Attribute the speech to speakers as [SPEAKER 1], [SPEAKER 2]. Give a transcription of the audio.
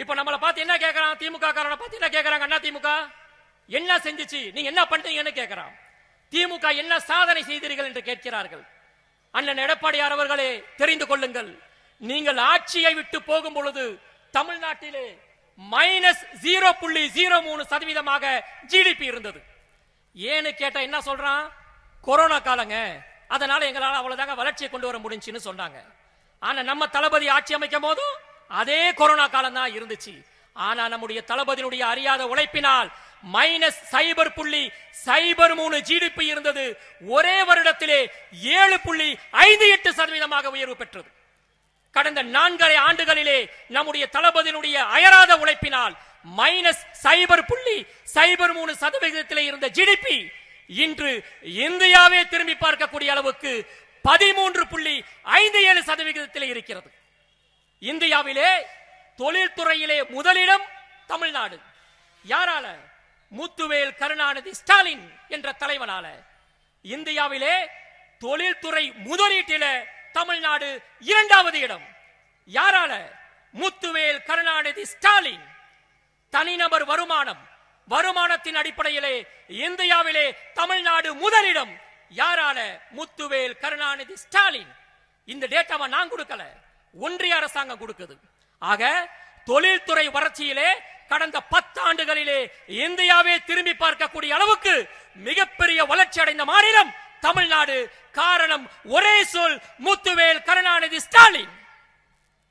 [SPEAKER 1] இப்ப நம்மளை பார்த்து என்ன கேட்கறான்? திமுக காரனை பார்த்து என்ன கேட்கறாங்க? அண்ணா திமுக என்ன செஞ்சுச்சு, நீங்க என்ன பண்றீங்கன்னு கேட்கறான். திமுக என்ன சாதனை செய்தீர்கள் என்று கேட்கிறார்கள். அண்ணன் எடப்பாடியார் அவர்களே, தெரிந்து கொள்ளுங்கள், நீங்கள் ஆட்சியை விட்டு போகும் பொழுது தமிழ்நாட்டிலே -0.03% ஜிடிபி இருந்தது. ஏன்னு கேட்டா என்ன சொல்றான்? கொரோனா காலங்க, அதனால எங்களால் அவ்வளவுதாங்க வளர்ச்சியை கொண்டு வர முடிஞ்சுன்னு சொன்னாங்க. ஆனா நம்ம தளபதி ஆட்சி அமைக்கும் போதும் அதே கொரோனா காலம் தான் இருந்துச்சு. ஆனா நம்முடைய தளபதியினுடைய அறியாத உழைப்பினால் -0.03 ஜிடிபி இருந்தது. ஒரே வருடத்திலே 7.58% உயர்வு பெற்றது. கடந்த 4.5 ஆண்டுகளிலே நம்முடைய தளபதியினுடைய அயராத உழைப்பினால் -0.03% இருந்த ஜிடிபி இன்று இந்தியாவே திரும்பி பார்க்கக்கூடிய அளவுக்கு 13.57% இருக்கிறது. இந்தியாவிலே தொழில்துறையிலே முதலிடம் தமிழ்நாடு. யாரால? முத்துவேல் கருணாநிதி ஸ்டாலின் என்ற தலைவனால. இந்தியாவிலே தொழில்துறை முதலீட்டிலே தமிழ்நாடு 2வது இடம். யாரால? முத்துவேல் கருணாநிதி ஸ்டாலின். தனிநபர் வருமானத்தின் அடிப்படையிலே இந்தியாவிலே தமிழ்நாடு முதலிடம். யாரால? முத்துவேல் கருணாநிதி ஸ்டாலின். இந்த டேட்டாவை நான் கொடுக்கல, ஒன்றிய அரசாங்கம் கொடுக்குது. ஆக தொழில்துறை வளர்ச்சியிலே கடந்த 10 ஆண்டுகளிலே இந்தியாவே திரும்பி பார்க்கக்கூடிய அளவுக்கு மிகப்பெரிய வளர்ச்சி அடைந்த மாநிலம் தமிழ்நாடு. காரணம் ஒரே சொல், முத்துவேல் கருணாநிதி ஸ்டாலின்.